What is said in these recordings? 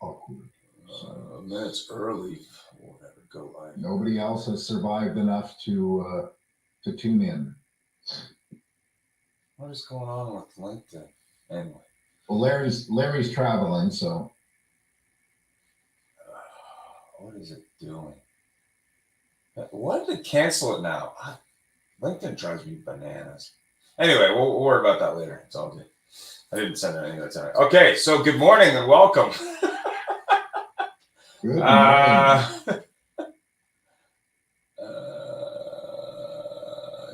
awkward. So, minutes early. Whatever, go live. Nobody else has survived enough to tune in. What is going on with LinkedIn? Anyway. Well, Larry's traveling, so. What is it doing? Why did it cancel it now? LinkedIn drives me bananas. Anyway, we'll worry about that later. It's all good. I didn't send anything that's all right. Okay, so good morning and welcome. Good morning.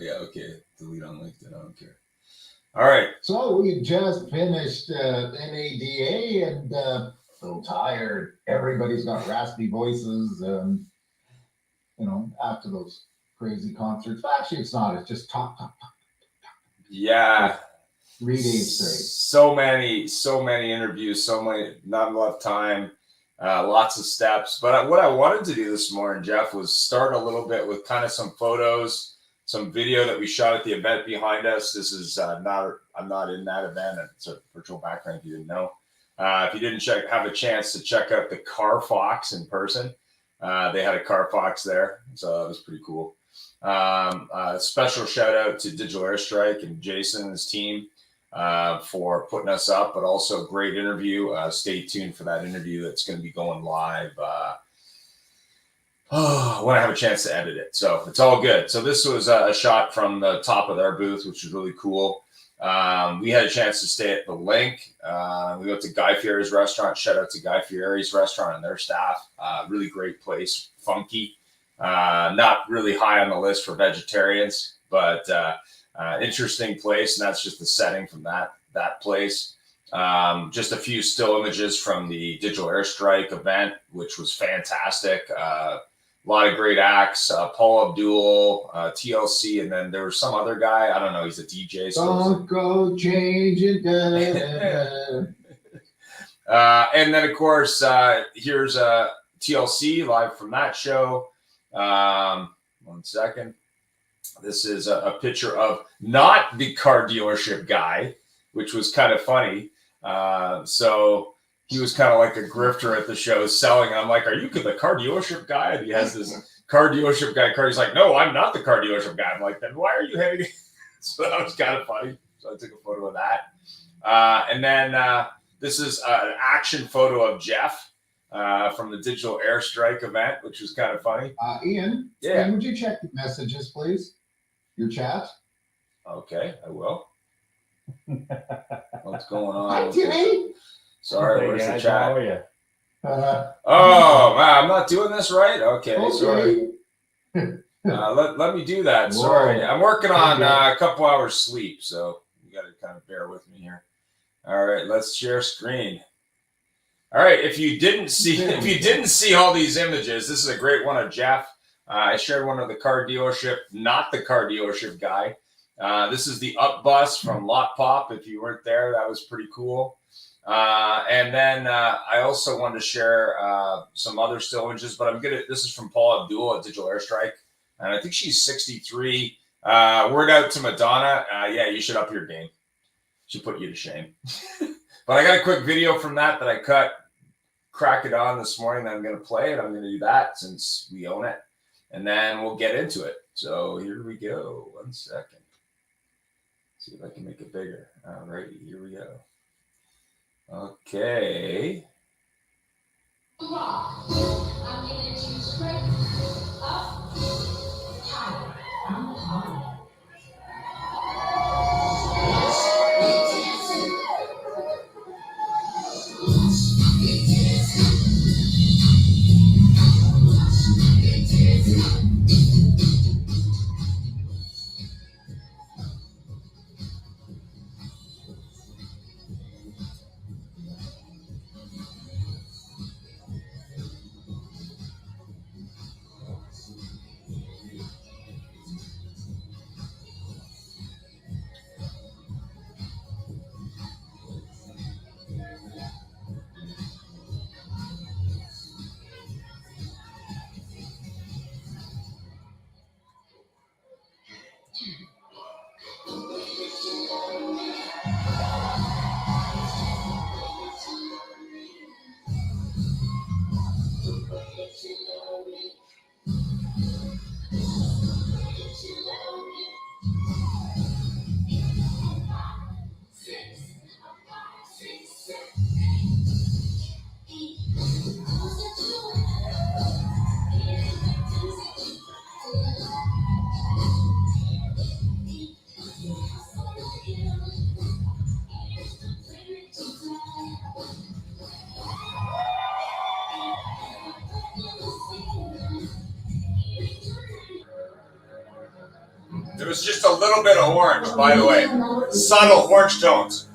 Yeah, okay. Delete on LinkedIn. I don't care. All right. So we just finished NADA and a little tired. Everybody's got raspy voices, after those crazy concerts. But actually, it's not. It's just talk. Yeah. 3 days straight. So many interviews, not enough time, lots of steps. But what I wanted to do this morning, Jeff, was start a little bit with kind of some photos, some video that we shot at the event behind us. This is I'm not in that event. It's a virtual background if you didn't know. If you didn't have a chance to check out the Car Fox in person, they had a Car Fox there. So that was pretty cool. Special shout out to Digital Airstrike and Jason and his team for putting us up, but also great interview. Stay tuned for that interview that's going to be going live when I have a chance to edit it. So it's all good. So this was a shot from the top of their booth, which was really cool. We had a chance to stay at the Link. We went to Guy Fieri's restaurant. Shout out to Guy Fieri's restaurant and their staff. Really great place, funky. Not really high on the list for vegetarians, but interesting place, and that's just the setting from that place. Just a few still images from the Digital Airstrike event, which was fantastic. A lot of great acts. Paul Abdul, TLC, and then there was some other guy. I don't know. He's a DJ. Don't go changing. And then, of course, here's TLC live from that show. 1 second. This is a picture of not the car dealership guy, which was kind of funny. So he was kind of like a grifter at the show selling. I'm like, are you the car dealership guy? And he has this car dealership guy card. He's like, no, I'm not the car dealership guy. I'm like, then why are you having it? So that was kind of funny. So I took a photo of that. And then this is an action photo of Jeff from the Digital Airstrike event, which was kind of funny. Ian, yeah. Ian, would you check the messages, please? Your chat. Okay, I will. What's going on? Hi, Timmy. Sorry, where's the chat? How are you? Oh, wow, I'm not doing this right? Okay. Sorry. Let me do that. Whoa. Sorry. I'm working on a couple hours sleep, so you got to kind of bear with me here. All right, let's share screen. All right, if you didn't see all these images, this is a great one of Jeff. I shared one of the car dealership, not the car dealership guy. This is the up bus from Lot Pop. If you weren't there, that was pretty cool. And then I also wanted to share some other still images, but this is from Paul Abdul at Digital Airstrike. And I think she's 63. Word out to Madonna. Yeah, you should up your game. She put you to shame. But I got a quick video from that I cut, crack it on this morning. That I'm going to play it. I'm going to do that since we own it. And then we'll get into it. So here we go. 1 second. See if I can make it bigger. All righty, here we go. Okay. I'm gonna choose straight up, higher, and higher. There was just a little bit of orange, by the way. Subtle orange tones.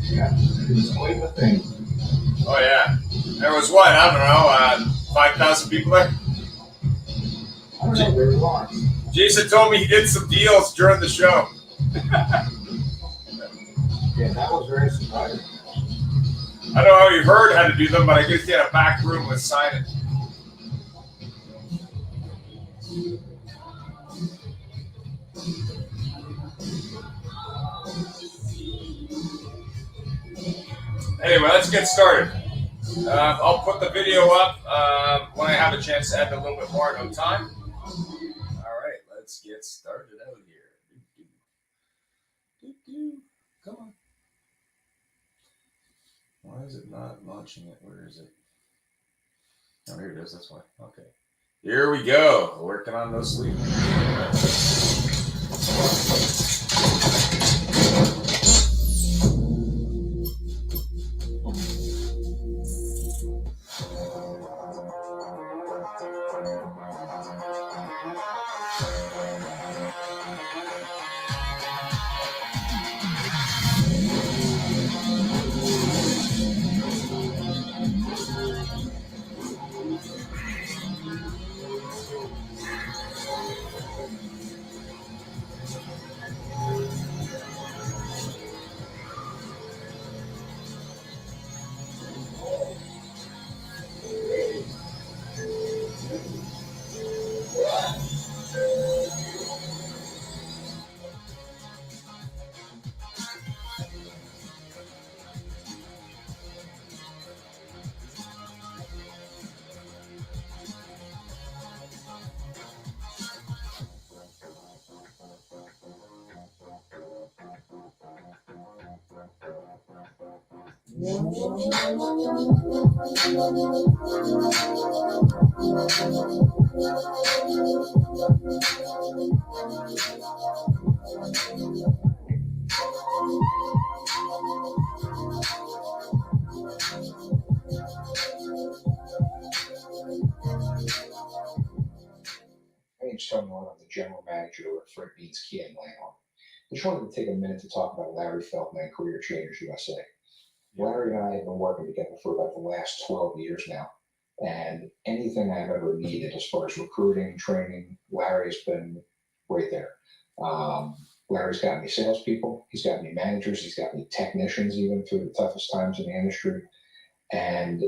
Yeah, it's quite the thing. Oh, yeah. There was what? I don't know, 5,000 people there? I don't know, there was lots. Jason told me he did some deals during the show. Yeah, that was very surprising. I don't know how he heard how to do them, but I guess he had a back room with signage. Anyway, let's get started. I'll put the video up when I have a chance to add a little bit more. No time. All right, let's get started out here. Come on. Why is it not launching it? Where is it? Oh, here it is. That's why. Okay. Here we go. Working on no sleep. My name's Tony Norton. I'm the general manager at Fred Beans Kia in Langhorne. I just wanted to take a minute to talk about Larry Feldman and Career Changers USA. Larry and I have been working together for about the last 12 years now. And anything I've ever needed as far as recruiting, training, Larry's been right there. Larry's got me salespeople, he's got me managers, he's got me technicians even through the toughest times in the industry. And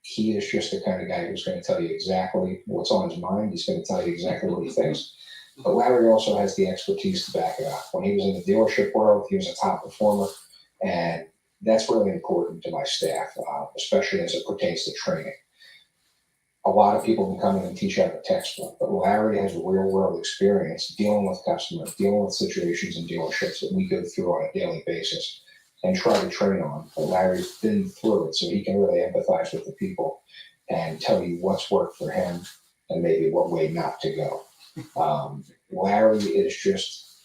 he is just the kind of guy who's going to tell you exactly what's on his mind. He's going to tell you exactly what he thinks. But Larry also has the expertise to back it up. When he was in the dealership world, he was a top performer. And that's really important to my staff, especially as it pertains to training. A lot of people can come in and teach out of a textbook, but Larry has real world experience dealing with customers, dealing with situations in dealerships that we go through on a daily basis and try to train on. But Larry's been through it, so he can really empathize with the people and tell you what's worked for him and maybe what way not to go. Larry is just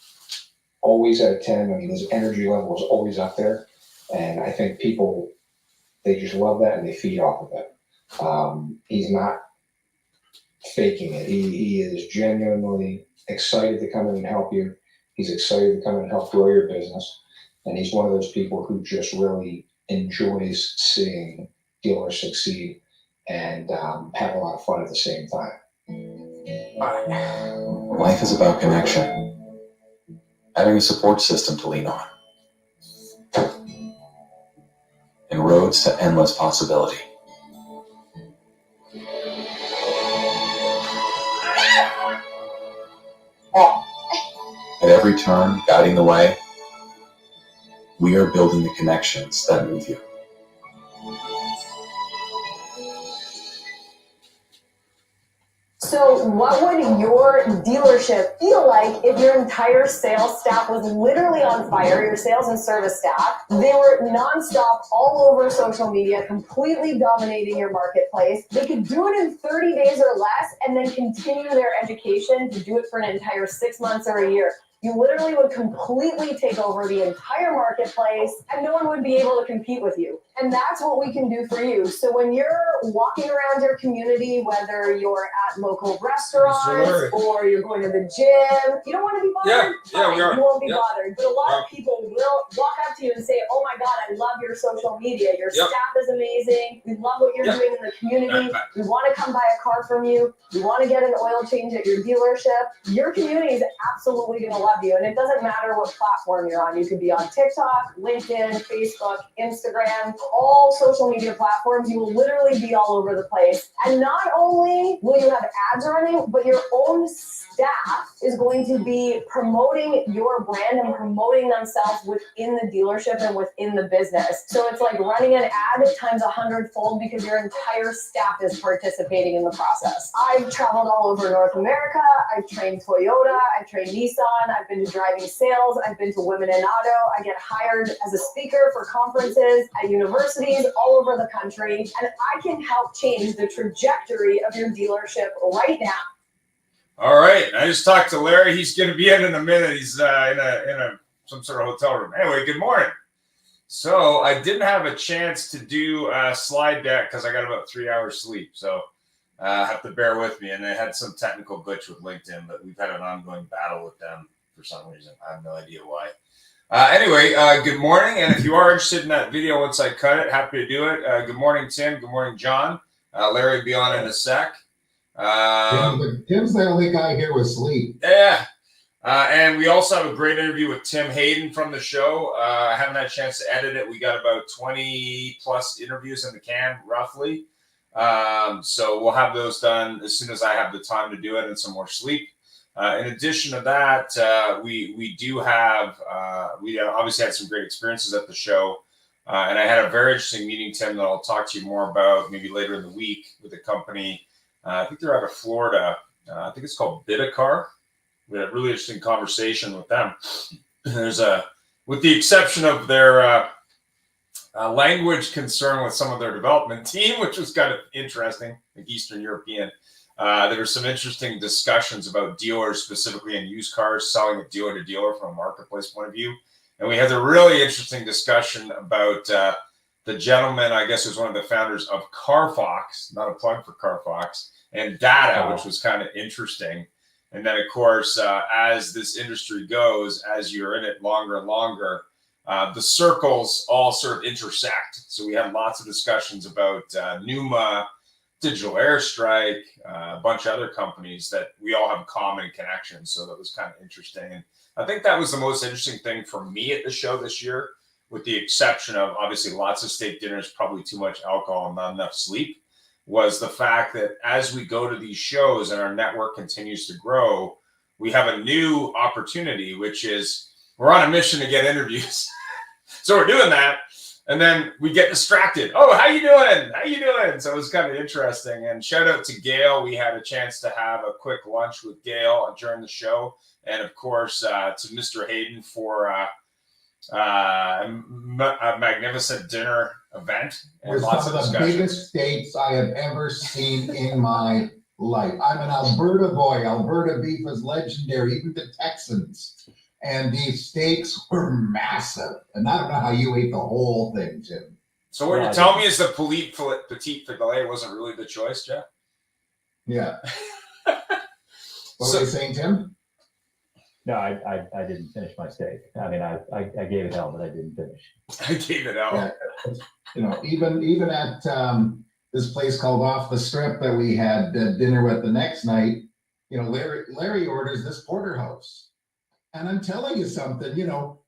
always at a 10. I mean, his energy level is always up there. And I think people, they just love that and they feed off of it. He's not faking it. He is genuinely excited to come in and help you. He's excited to come in and help grow your business. And he's one of those people who just really enjoys seeing dealers succeed and have a lot of fun at the same time. Life is about connection, having a support system to lean on. and roads to endless possibility. At every turn, guiding the way, we are building the connections that move you. So what would your dealership feel like if your entire sales staff was literally on fire, your sales and service staff? They were nonstop all over social media, completely dominating your marketplace. They could do it in 30 days or less and then continue their education to do it for an entire 6 months or a year. You literally would completely take over the entire marketplace and no one would be able to compete with you. And that's what we can do for you. So when you're walking around your community, whether you're at local restaurants or you're going to the gym, you don't want to be bothered? Yeah, we are. You won't be bothered. But a lot of people will walk up to you and say, oh my God, I love your social media. Your staff is amazing. We love what you're doing in the community. We want to come buy a car from you. We want to get an oil change at your dealership. Your community is absolutely going to love you. And it doesn't matter what platform you're on. You could be on TikTok, LinkedIn, Facebook, Instagram, all social media platforms. You will literally be all over the place. And not only will you have ads running, but your own staff is going to be promoting your brand and promoting themselves within the dealership and within the business. So it's like running an ad times 100-fold because your entire staff is participating in the process. I've traveled all over North America. I've trained Toyota. I've trained Nissan. I've been to driving sales. I've been to Women in Auto. I get hired as a speaker for conferences at universities all over the country. And I can help change the trajectory of your dealership right now. All right. I just talked to Larry. He's going to be in a minute. He's in some sort of hotel room. Anyway, good morning. So I didn't have a chance to do a slide deck because I got about 3 hours sleep. So have to bear with me. And I had some technical glitch with LinkedIn, but we've had an ongoing battle with them for some reason. I have no idea why. Anyway, good morning. And if you are interested in that video, once I cut it, happy to do it. Good morning, Tim. Good morning, John. Larry will be on in a sec. Tim's the only guy here with sleep. Yeah. And we also have a great interview with Tim Hayden from the show. I haven't had a chance to edit it. We got about 20 plus interviews in the can, roughly. So we'll have those done as soon as I have the time to do it and some more sleep. In addition to that, we do have, we obviously had some great experiences at the show. And I had a very interesting meeting, Tim, that I'll talk to you more about maybe later in the week with a company. I think they're out of Florida. I think it's called Bitacar. We had a really interesting conversation with them. With the exception of their language concern with some of their development team, which was kind of interesting, like Eastern European. There were some interesting discussions about dealers, specifically in used cars, selling it dealer to dealer from a marketplace point of view. And we had a really interesting discussion about the gentleman, I guess, who's one of the founders of CarFox, not a plug for CarFox, and data, which was kind of interesting. And then, of course, as this industry goes, as you're in it longer and longer, the circles all sort of intersect. So we had lots of discussions about Numa, Digital Airstrike, a bunch of other companies that we all have common connections. So that was kind of interesting. And I think that was the most interesting thing for me at the show this year, with the exception of obviously lots of steak dinners, probably too much alcohol and not enough sleep, was the fact that as we go to these shows and our network continues to grow, we have a new opportunity, which is we're on a mission to get interviews. So we're doing that. And then we get distracted. Oh, how you doing? How you doing? So it was kind of interesting. And shout out to Gail. We had a chance to have a quick lunch with Gail during the show. And of course, to Mr. Hayden for a magnificent dinner event. And With lots some of of the discussions. biggest steaks I have ever seen in my life. I'm an Alberta boy. Alberta beef is legendary, even the Texans. And these steaks were massive. And I don't know how you ate the whole thing, Tim. So what you're telling me is the petite filet wasn't really the choice, Jeff? Yeah. What were you saying, Tim? No, I didn't finish my steak. I mean, I gave it hell, but I didn't finish. I gave it out. Yeah. You know, even at this place called Off the Strip that we had dinner with the next night, you know, Larry orders this porterhouse. And I'm telling you something, you know,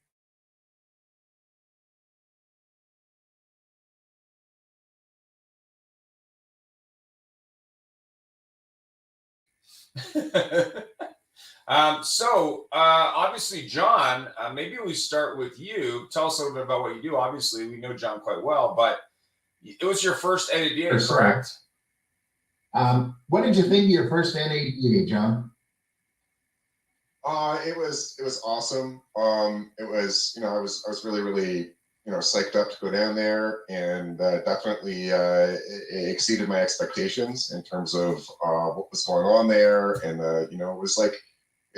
So obviously, John, maybe we start with you. Tell us a little bit about what you do. Obviously, we know John quite well, but it was your first NADA, correct? What did you think of your first NADA, John? It was awesome. It was, I was really, psyched up to go down there, and definitely it exceeded my expectations in terms of what was going on there. And it was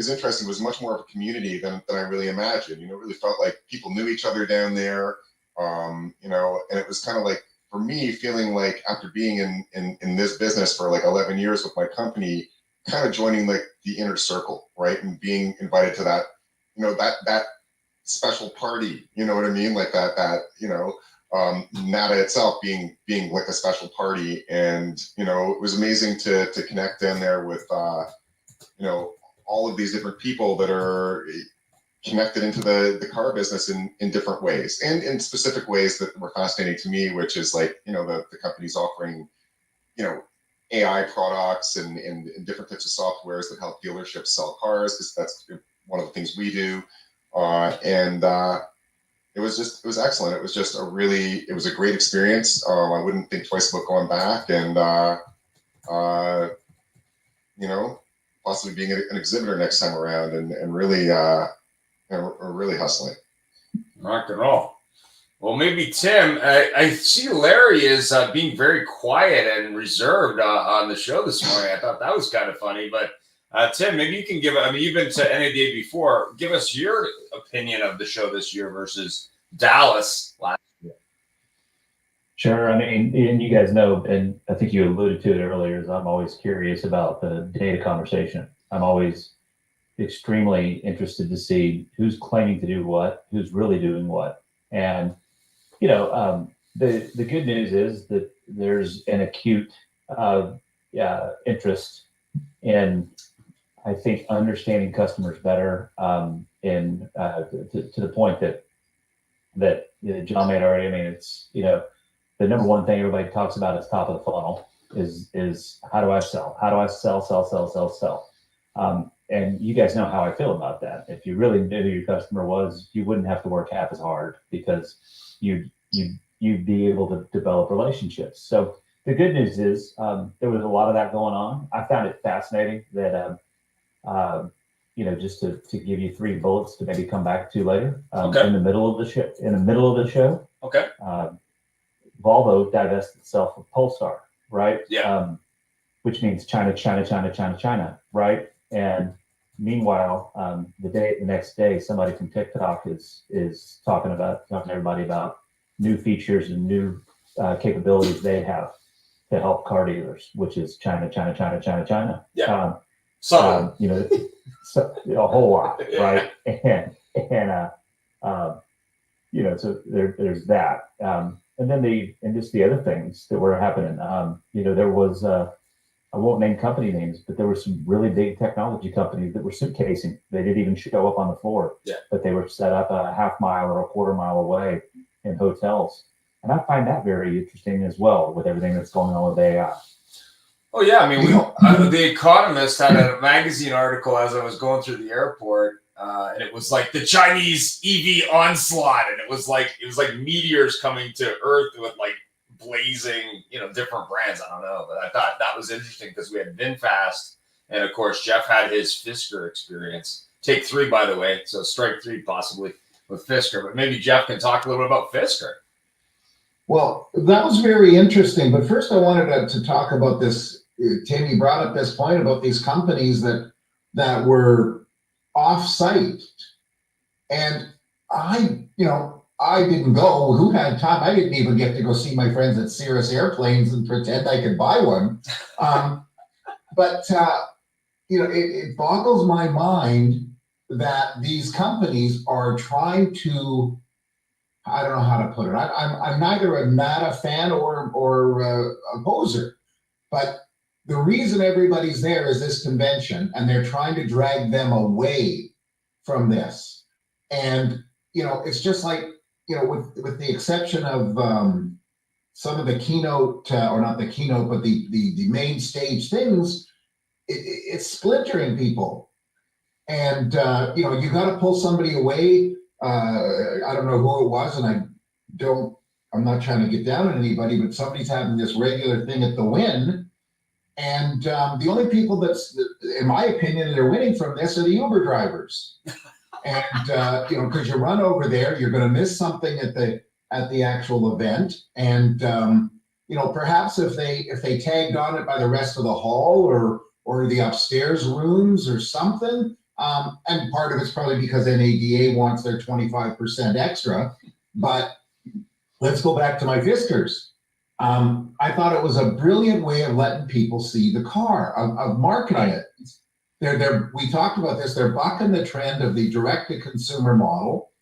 interesting. It was much more of a community than I really imagined. It really felt like people knew each other down there. And it was kind of like, for me, feeling like after being in this business for like 11 years with my company, kind of joining like the inner circle, right? And being invited to that, that special party, you know what I mean? Like that, NADA itself being like a special party. And, it was amazing to connect in there with, all of these different people that are connected into the car business in different ways, and in specific ways that were fascinating to me, which is like, the company's offering, AI products and different types of softwares that help dealerships sell cars, because that's one of the things we do. It was excellent. It was just it was a great experience. I wouldn't think twice about going back, and possibly being an exhibitor next time around, and really, really hustling. Rock and roll. Well, maybe Tim. I see Larry is being very quiet and reserved on the show this morning. I thought that was kind of funny. But Tim, maybe you can give. I mean, you've been to NADA before. Give us your opinion of the show this year versus Dallas last year. Sure. I mean, and you guys know, and I think you alluded to it earlier, is I'm always curious about the data conversation. I'm always extremely interested to see who's claiming to do what, who's really doing what. And, the good news is that there's an acute interest in, I think, understanding customers better, to the point that John made already. I mean, it's, the number one thing everybody talks about is top of the funnel is how do I sell? How do I sell? And you guys know how I feel about that. If you really knew who your customer was, you wouldn't have to work half as hard, because you'd be able to develop relationships. So the good news is there was a lot of that going on. I found it fascinating that just to give you 3 bullets to maybe come back to later. Okay. In the middle of the show. Okay. Volvo divested itself of Polestar, right? Yeah. Which means China, right? And meanwhile, the next day, somebody from TikTok is talking to everybody about new features and new capabilities they have to help car dealers, which is China. Yeah. So a whole lot, right? So there's that. And then just the other things that were happening. There was I won't name company names, but there were some really big technology companies that were suitcasing. They didn't even show up on the floor, but they were set up a half mile or a quarter mile away in hotels. And I find that very interesting as well, with everything that's going on with AI. Oh yeah, I mean, The Economist had a magazine article as I was going through the airport, and it was like the Chinese EV onslaught, and it was like meteors coming to Earth with like blazing, different brands. I don't know, but I thought that was interesting because we had VinFast, and of course Jeff had his Fisker experience. Take 3, by the way, so strike 3 possibly with Fisker. But maybe Jeff can talk a little bit about Fisker. Well, that was very interesting. But first, I wanted to talk about this. Tim, you brought up this point about these companies that were off-site, and I didn't go. Who had time? I didn't even get to go see my friends at Cirrus Airplanes and pretend I could buy one. But it boggles my mind that these companies are trying to. I don't know how to put it. I'm neither a NADA fan or a poser, but the reason everybody's there is this convention, and they're trying to drag them away from this. And it's just like, with the exception of some of the keynote, or not the keynote, but the main stage things, it's splintering people. And, you got to pull somebody away. I don't know who it was, and I'm not trying to get down on anybody, but somebody's having this regular thing at the Wynn. And the only people that's, in my opinion, that are winning from this are the Uber drivers. And, because you run over there, you're going to miss something at the actual event. And, perhaps if they tagged on it by the rest of the hall or the upstairs rooms or something, and part of it's probably because NADA wants their 25% extra. But let's go back to my Fiskars. I thought it was a brilliant way of letting people see the car, of marketing it. We talked about this. They're bucking the trend of the direct-to-consumer model,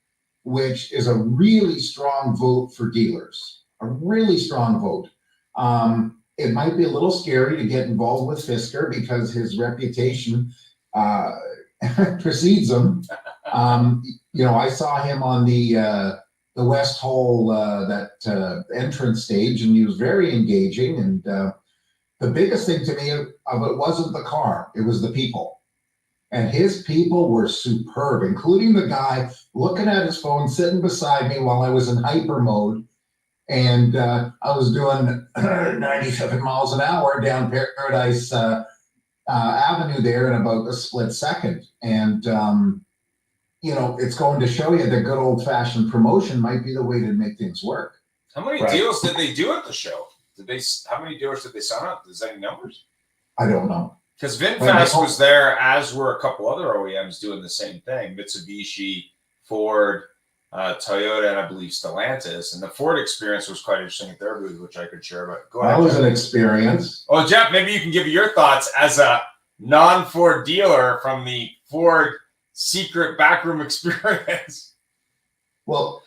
which is a really strong vote for dealers, a really strong vote. It might be a little scary to get involved with Fisker because his reputation precedes him. I saw him on the West Hall, that entrance stage, and he was very engaging. And the biggest thing to me of it wasn't the car, it was the people. And his people were superb, including the guy looking at his phone, sitting beside me while I was in hyper mode. And I was doing 97 miles an hour down Paradise Avenue there in about a split second. And, it's going to show you that good old fashioned promotion might be the way to make things work. How many deals did they do at the show? How many dealers did they sign up? Is there any numbers? I don't know. Because VinFast was there, as were a couple other OEMs doing the same thing. Mitsubishi, Ford, Toyota, and I believe Stellantis. And the Ford experience was quite interesting at their booth, which I could share. But go ahead. That was an experience. Oh, Jeff, maybe you can give your thoughts as a non-Ford dealer from the Ford secret backroom experience. Well,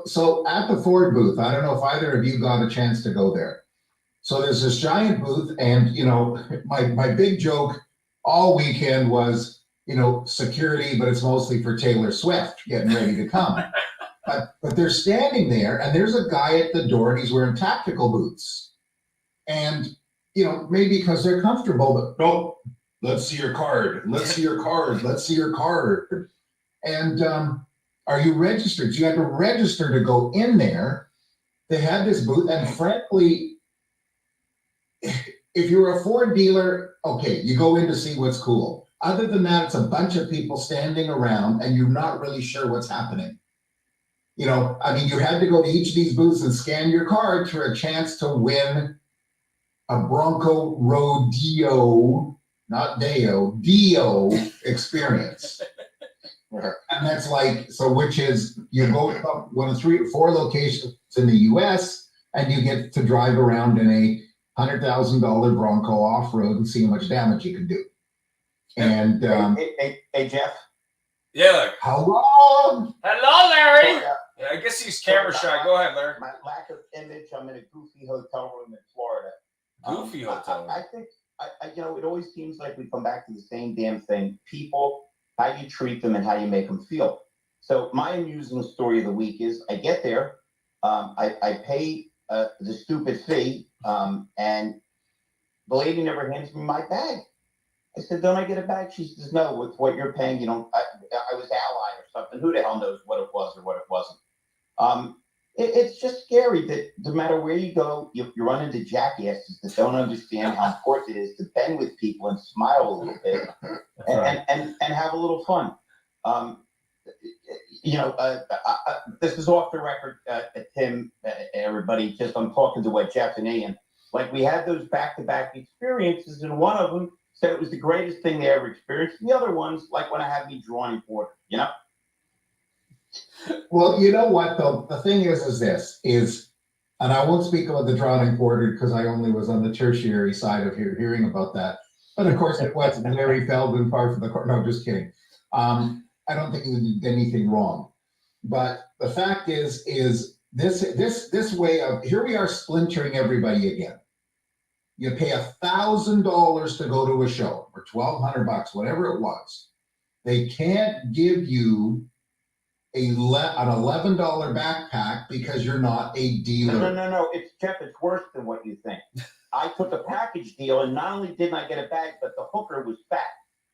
so at the Ford booth, I don't know if either of you got a chance to go there. So there's this giant booth, and my big joke all weekend was, security, but it's mostly for Taylor Swift getting ready to come. but they're standing there, and there's a guy at the door, and he's wearing tactical boots. And maybe because they're comfortable, but no, let's see your card. Let's see your card. Let's see your card. And are you registered? So you had to register to go in there. They had this booth, and frankly, if you're a Ford dealer, okay, you go in to see what's cool. Other than that, it's a bunch of people standing around, and you're not really sure what's happening. You had to go to each of these booths and scan your card for a chance to win a Bronco Rodeo, not Deo, Dio experience. And that's which is, you go to one of 3 or 4 locations in the US, and you get to drive around in a $100,000 Bronco off-road and see how much damage you can do. And hey Jeff. Yeah. Hello, Larry. Yeah, I guess he's camera shy. Go ahead, Larry. My lack of image. I'm in a goofy hotel room in Florida. Goofy hotel room. I think it always seems like we come back to the same damn thing. People, how you treat them and how you make them feel. So my amusing story of the week is I get there, I pay the stupid fee, and the lady never hands me my bag. I said, don't I get a bag? She says, no, with what you're paying, I was Ally or something. Who the hell knows what it was or what it wasn't? It's just scary that no matter where you go, you run into jackasses that don't understand how important it is to bend with people and smile a little bit and have a little fun. This is off the record, Tim, everybody, I'm talking to what Jeff and Ian, we had those back-to-back experiences, and one of them said it was the greatest thing they ever experienced. And the other ones, when I had me drawing board, Well, you know what, though? The thing is this, and I won't speak about the drawing board because I only was on the tertiary side of hearing about that. But of course, it was Larry Feldman, part of the court. No, just kidding. I don't think he did anything wrong. But the fact is this way of, here we are splintering everybody again. You pay $1,000 to go to a show, or $1,200, whatever it was. They can't give you an $11 backpack because you're not a dealer. No. It's Jeff. It's worse than what you think. I took a package deal, and not only didn't I get a bag, but the hooker was fat.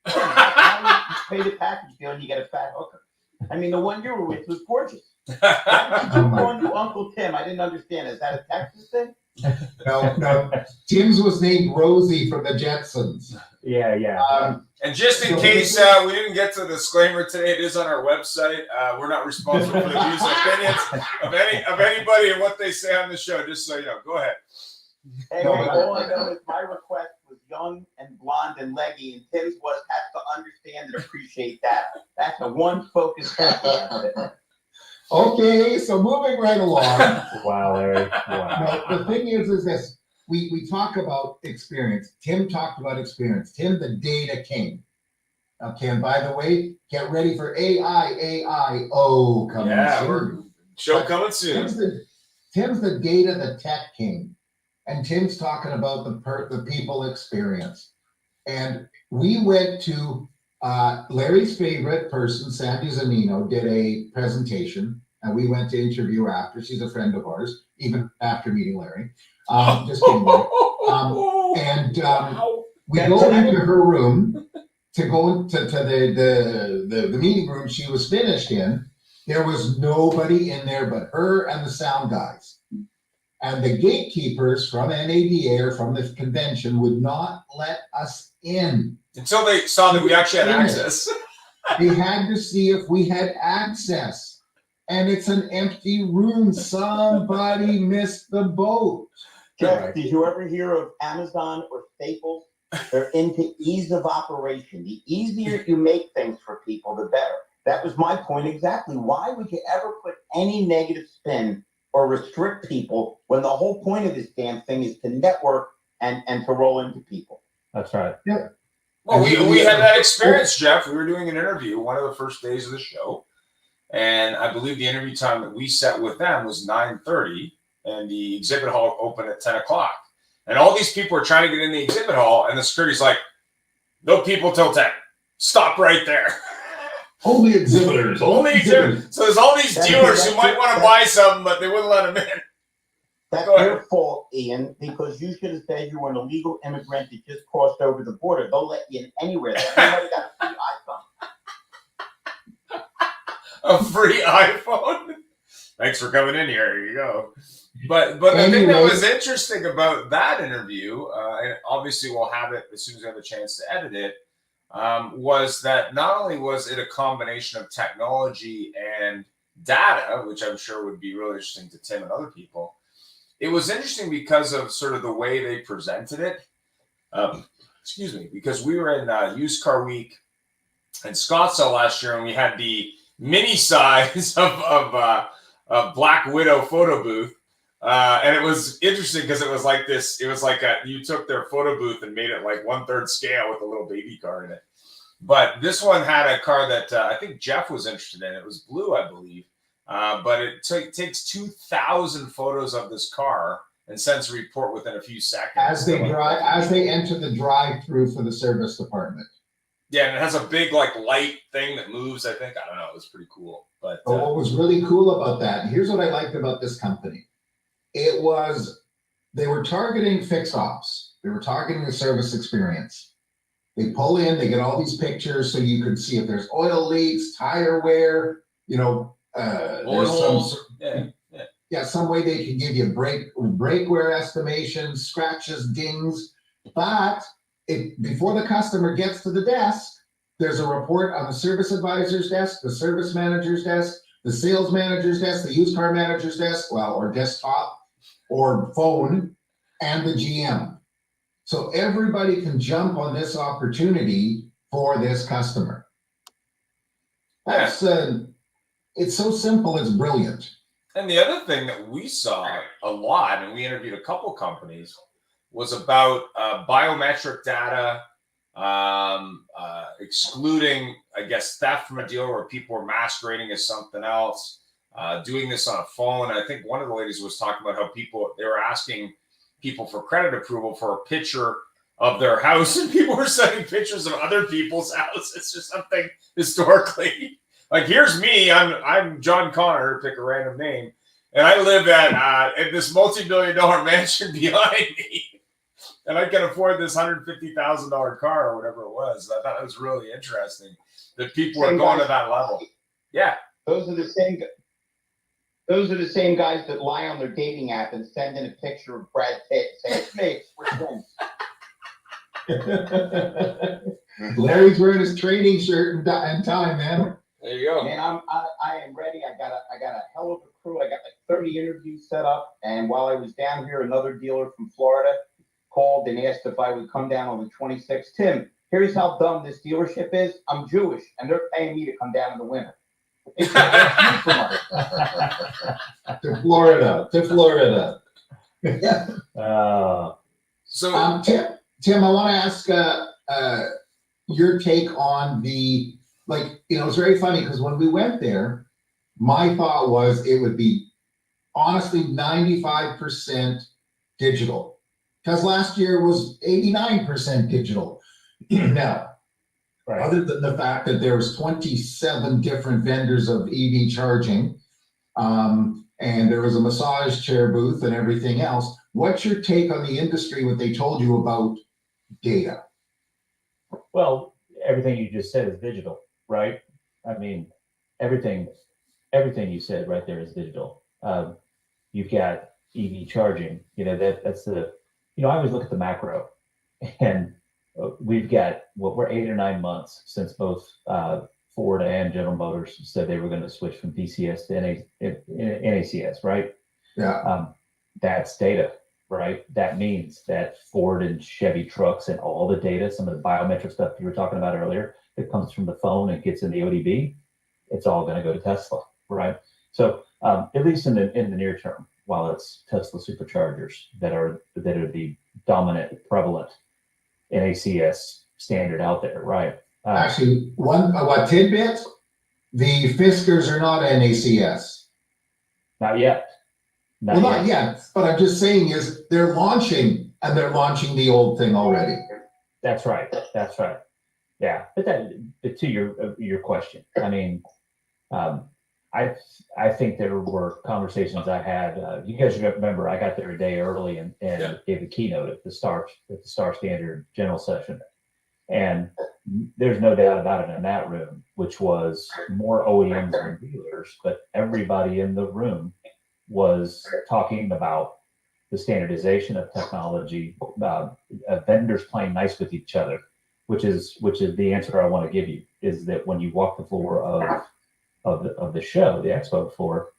How you pay the package deal and you get a fat hooker? I mean, the one you were with was gorgeous. Why did you call you Uncle Tim? I didn't understand. Is that a Texas thing? No. Tim's was named Rosie from the Jetsons. Yeah. And just in case we didn't get to the disclaimer today, it is on our website. We're not responsible for the views and opinions of anybody and what they say on the show. Just so you know, go ahead. Hey, all I know is my request was young and blonde and leggy, and Tim's has to understand and appreciate that. That's the one focus. Okay, so moving right along. Wow, Larry. Wow. No, the thing is this. We talk about experience. Tim talked about experience. Tim, the data king. Okay, and by the way, get ready for AIO coming soon. Show coming soon. Tim's the data, the tech king. And Tim's talking about the people experience. And we went to Larry's favorite person, Sandy Zanino, did a presentation, and we went to interview after. She's a friend of ours, even after meeting Larry. Just kidding. We go into her room to go to the meeting room she was finished in. There was nobody in there but her and the sound guys. And the gatekeepers from NADA or from the convention would not let us in. Until they saw that we actually had access. They had to see if we had access. And it's an empty room. Somebody missed the boat. Jeff, did you ever hear of Amazon or Staples? They're into ease of operation. The easier you make things for people, the better. That was my point exactly. Why would you ever put any negative spin or restrict people when the whole point of this damn thing is to network and to roll into people? That's right. Yeah. Well, we had that experience, Jeff. We were doing an interview one of the first days of the show. And I believe the interview time that we set with them was 9:30. And the exhibit hall opened at 10 o'clock. And all these people are trying to get in the exhibit hall, and the security's like, no people till 10. Stop right there. Only exhibitors. Only exhibitors. So there's all these dealers who might want to buy something, but they wouldn't let them in. That's your fault, Ian, because you should have said you were an illegal immigrant that just crossed over the border. They'll let you in anywhere. Everybody got a free iPhone. A free iPhone? Thanks for coming in here. Here you go. But the thing that was interesting about that interview, and obviously we'll have it as soon as we have a chance to edit it, was that not only was it a combination of technology and data, which I'm sure would be really interesting to Tim and other people, it was interesting because of sort of the way they presented it. Excuse me, because we were in Used Car Week in Scottsdale last year, and we had the mini size of Black Widow photo booth. And it was interesting because it was like this. It was like you took their photo booth and made it like 1/3 scale with a little baby car in it. But this one had a car that I think Jeff was interested in. It was blue, I believe. But it takes 2,000 photos of this car and sends a report within a few seconds. As they enter the drive-through for the service department. Yeah, and it has a big like light thing that moves. I think, I don't know. It was pretty cool. But what was really cool about that? Here's what I liked about this company. It was, they were targeting fixed ops. They were targeting the service experience. They pull in, they get all these pictures so you could see if there's oil leaks, tire wear, there's some way they can give you brake wear estimations, scratches, dings. But before the customer gets to the desk, there's a report on the service advisor's desk, the service manager's desk, the sales manager's desk, the used car manager's desk, or desktop or phone, and the GM. So everybody can jump on this opportunity for this customer. That's it's so simple, it's brilliant. And the other thing that we saw a lot, and we interviewed a couple companies, was about biometric data, excluding, I guess, theft from a dealer where people were masquerading as something else, doing this on a phone. I think one of the ladies was talking about how they were asking people for credit approval for a picture of their house, and people were sending pictures of other people's house. It's just something historically. Like, here's me, I'm John Connor, pick a random name, and I live at this multi-billion-dollar mansion behind me. and I can afford this $150,000 car or whatever it was. I thought it was really interesting that people are going to that level. Yeah. Those are the same. Those are the same guys that lie on their dating app and send in a picture of Brad Pitt and say, "It's me, we're twins." Larry's wearing his training shirt and tie, man. There you go. Man, I am ready. I got a hell of a crew. I got like 30 interviews set up. And while I was down here, another dealer from Florida called and asked if I would come down on the 26th. Tim, here's how dumb this dealership is. I'm Jewish, and they're paying me to come down in the winter. To Florida. So, Tim, I want to ask your take on the, it's very funny because when we went there, my thought was it would be honestly 95% digital, because last year was 89% digital. Now, Right. other than the fact that there's 27 different vendors of EV charging, and there was a massage chair booth and everything else, what's your take on the industry, what they told you about data? Well, everything you just said is digital, right? I mean, everything you said right there is digital. You've got EV charging, that's the, I always look at the macro, and we've got we're 8 or 9 months since both Ford and General Motors said they were going to switch from DCS to NACS, right? Yeah. That's data, right? That means that Ford and Chevy trucks and all the data, some of the biometric stuff you were talking about earlier, that comes from the phone and gets in the ODB, it's all going to go to Tesla, right? So at least in the near term, while it's Tesla superchargers that are the dominant, prevalent NACS standard out there, right? Actually, what tidbit? The Fiskars are not NACS. Not yet. Not yet. But I'm just saying is they're launching, and they're launching the old thing already. That's right. Yeah, but to your question, I mean, I think there were conversations I had. You guys remember I got there a day early and gave a keynote at the Star Standard General Session, and there's no doubt about it in that room, which was more OEMs than dealers, but everybody in the room was talking about the standardization of technology, vendors playing nice with each other, which is the answer I want to give you, is that when you walk the floor of the show, the expo floor,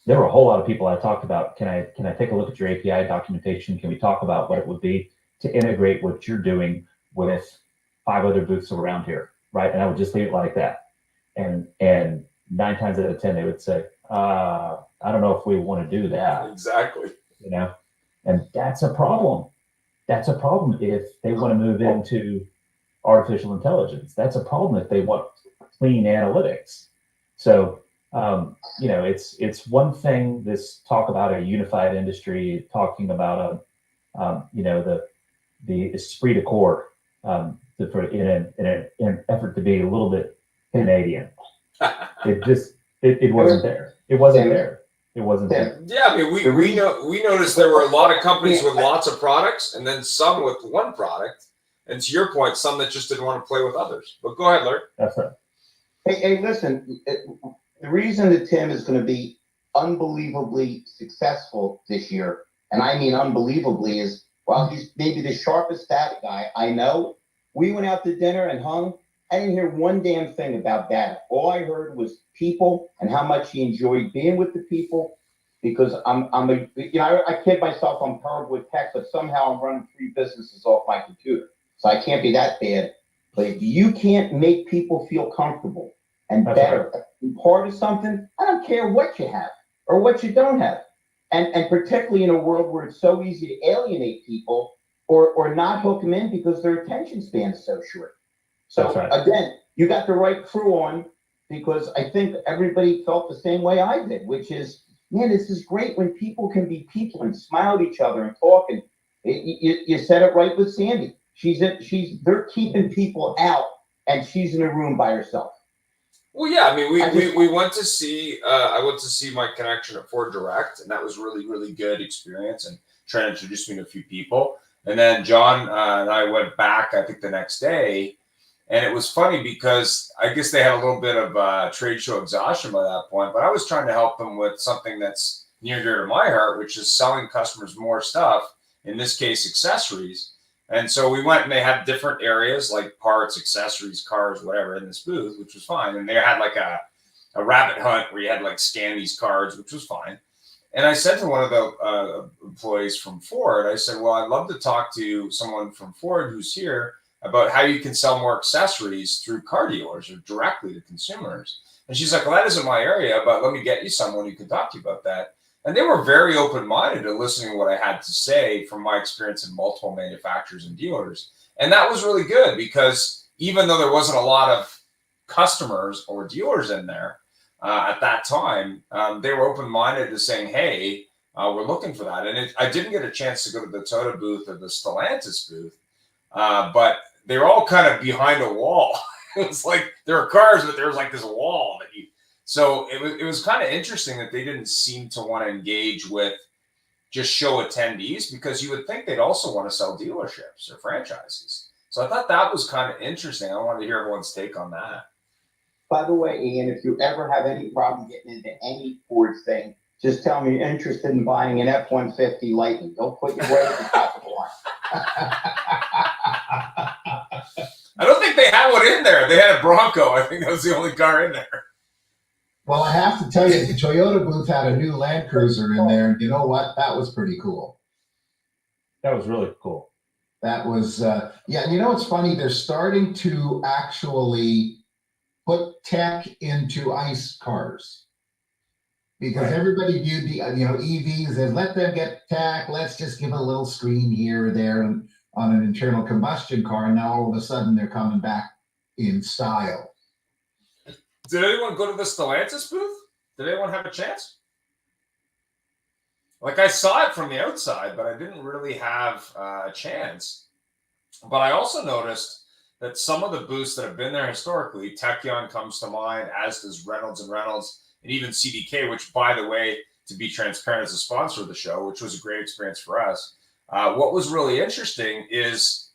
there were a whole lot of people I talked about. Can I take a look at your API documentation? Can we talk about what it would be to integrate what you're doing with 5 other booths around here, right? And I would just leave it like that. And 9 times out of 10, they would say, I don't know if we want to do that. Exactly. And that's a problem. That's a problem if they want to move into artificial intelligence. That's a problem if they want clean analytics. So, it's one thing, this talk about a unified industry, talking about the esprit de corps, in an effort to be a little bit Canadian. It wasn't there. It wasn't there. It wasn't there. Yeah, I mean, we noticed there were a lot of companies with lots of products, and then some with one product. And to your point, some that just didn't want to play with others. But go ahead, Larry. That's right. Hey, listen, the reason that Tim is going to be unbelievably successful this year, and I mean unbelievably, is while he's maybe the sharpest data guy I know, we went out to dinner and hung. I didn't hear one damn thing about data. All I heard was people and how much he enjoyed being with the people, because I kid myself, I'm terrible with tech, but somehow I'm running 3 businesses off my computer. So I can't be that bad. But if you can't make people feel comfortable and better and part of something, I don't care what you have or what you don't have. And particularly in a world where it's so easy to alienate people or not hook them in because their attention span is so short. So again, you got the right crew on, because I think everybody felt the same way I did, which is, man, this is great when people can be people and smile at each other and talk. And you said it right with Sandy. They're keeping people out, and she's in a room by herself. Well, yeah, I mean, we went to see. I went to see my connection at Ford Direct, and that was really, really good experience, and trying to introduce me to a few people. And then John and I went back, I think the next day. And it was funny because I guess they had a little bit of trade show exhaustion by that point, but I was trying to help them with something that's near and dear to my heart, which is selling customers more stuff, in this case, accessories. And so we went and they had different areas like parts, accessories, cars, whatever in this booth, which was fine. And they had like a rabbit hunt where you had to like scan these cards, which was fine. And I said to one of the employees from Ford, I said, well, I'd love to talk to someone from Ford who's here about how you can sell more accessories through car dealers or directly to consumers. And she's like, well, that isn't my area, but let me get you someone who can talk to you about that. And they were very open-minded to listening to what I had to say from my experience in multiple manufacturers and dealers. And that was really good because even though there wasn't a lot of customers or dealers in there at that time, they were open-minded to saying, hey, we're looking for that. And I didn't get a chance to go to the Toyota booth or the Stellantis booth, but they were all kind of behind a wall. It was like there were cars, but there was like this wall that you. So it was kind of interesting that they didn't seem to want to engage with just show attendees, because you would think they'd also want to sell dealerships or franchises. So I thought that was kind of interesting. I wanted to hear everyone's take on that. By the way, Ian, if you ever have any problem getting into any Ford thing, just tell me you're interested in buying an F-150 Lightning. They'll put you right at the top of the line. I don't think they had one in there. They had a Bronco. I think that was the only car in there. Well, I have to tell you, the Toyota booth had a new Land Cruiser in there, and you know what? That was pretty cool. That was really cool. That was, yeah, and you know what's funny? They're starting to actually put tech into ICE cars. Because everybody viewed the, EVs as let them get tech, let's just give a little screen here or there on an internal combustion car, and now all of a sudden they're coming back in style. Did anyone go to the Stellantis booth? Did anyone have a chance? Like, I saw it from the outside, but I didn't really have a chance. But I also noticed that some of the booths that have been there historically, Techion comes to mind, as does Reynolds and Reynolds, and even CDK, which, by the way, to be transparent, is a sponsor of the show, which was a great experience for us. What was really interesting is,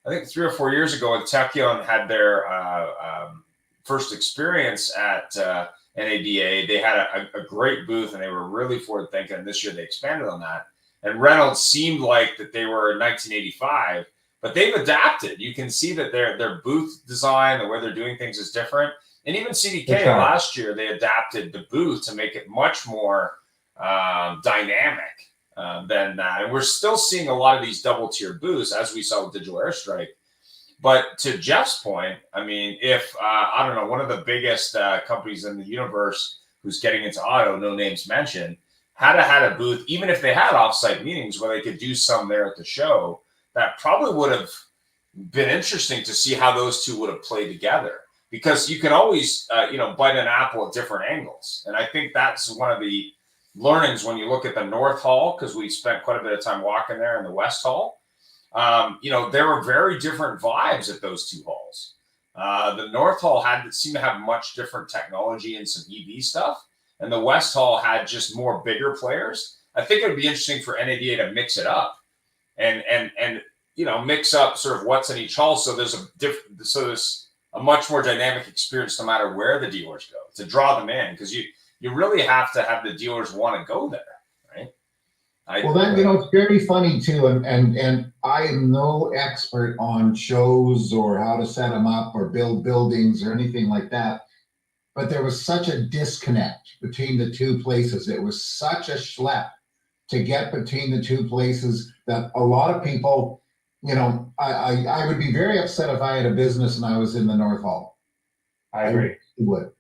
I think 3 or 4 years ago, when Techion had their first experience at NADA, they had a great booth and they were really forward thinking. And this year they expanded on that. And Reynolds seemed like that they were in 1985, but they've adapted. You can see that their booth design, the way they're doing things is different. And even CDK last year, they adapted the booth to make it much more dynamic than that. And we're still seeing a lot of these double tier booths, as we saw with Digital Airstrike. But to Jeff's point, I mean, if, I don't know, one of the biggest companies in the universe who's getting into auto, no names mentioned, had a booth, even if they had offsite meetings where they could do some there at the show, that probably would have been interesting to see how those two would have played together. Because you can always, bite an apple at different angles. And I think that's one of the learnings when you look at the North Hall, because we spent quite a bit of time walking there, in the West Hall. There were very different vibes at those two halls. The North Hall seemed to have much different technology and some EV stuff, and the West Hall had just more bigger players. I think it would be interesting for NADA to mix it up, and mix up sort of what's in each hall, so there's a much more dynamic experience no matter where the dealers go, to draw them in, because you really have to have the dealers want to go there. It's very funny too, and I am no expert on shows or how to set them up or build buildings or anything like that, but there was such a disconnect between the two places. It was such a schlep to get between the two places that a lot of people, I would be very upset if I had a business and I was in the North Hall. I agree. I would,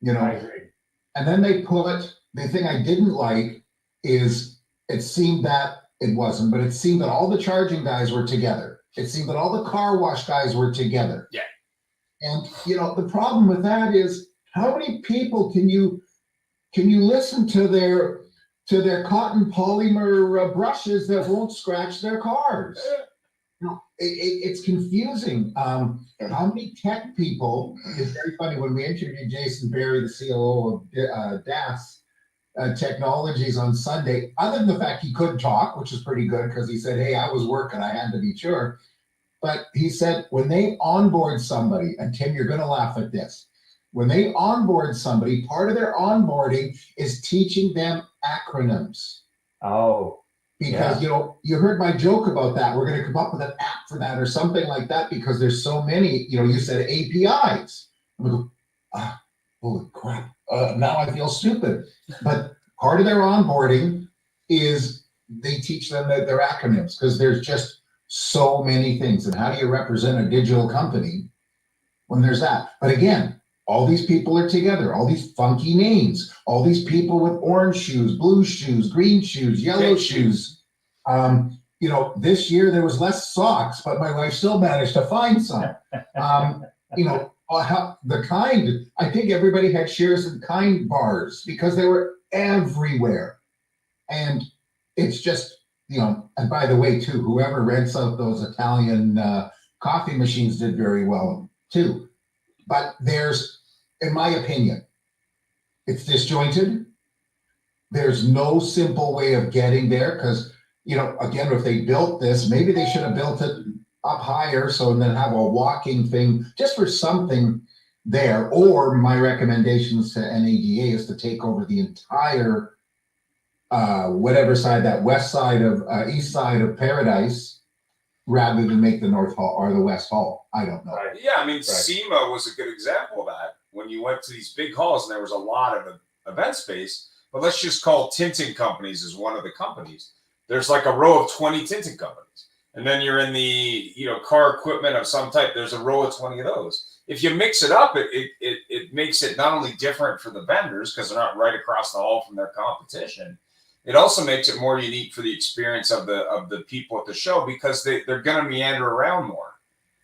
I agree. And then they put, the thing I didn't like is, it seemed that it wasn't, but it seemed that all the charging guys were together. It seemed that all the car wash guys were together. Yeah. And the problem with that is, how many people can you listen to their cotton polymer brushes that won't scratch their cars? It's confusing. How many tech people? It's very funny when we interviewed Jason Berry, the COO of DAS. Technologies on Sunday, other than the fact he could talk, which is pretty good because he said, hey, I was working, I had to be sure. But he said when they onboard somebody, and Tim, you're going to laugh at this, when they onboard somebody, part of their onboarding is teaching them acronyms. Oh, Because, you heard my joke about that. We're going to come up with an app for that or something like that because there's so many, you said APIs. I'm going to go, holy crap. Now I feel stupid. But part of their onboarding is they teach them that their acronyms because there's just so many things. And how do you represent a digital company when there's that? But again, all these people are together, all these funky names, all these people with orange shoes, blue shoes, green shoes, yellow shoes. This year there was less socks, but my wife still managed to find some. I think everybody had shares in Kind bars because they were everywhere. And it's just, and by the way, too, whoever rents out those Italian coffee machines did very well, too. But in my opinion, it's disjointed. There's no simple way of getting there because, again, if they built this, maybe they should have built it up higher so then have a walking thing just for something there. Or my recommendations to NADA is to take over the entire whatever side, that west side of east side of Paradise, rather than make the North Hall or the West Hall. I don't know. Yeah, I mean, SEMA was a good example of that. When you went to these big halls and there was a lot of event space, but let's just call tinting companies as one of the companies. There's like a row of 20 tinting companies. And then you're in the, car equipment of some type. There's a row of 20 of those. If you mix it up, it makes it not only different for the vendors because they're not right across the hall from their competition. It also makes it more unique for the experience of the people at the show because they're going to meander around more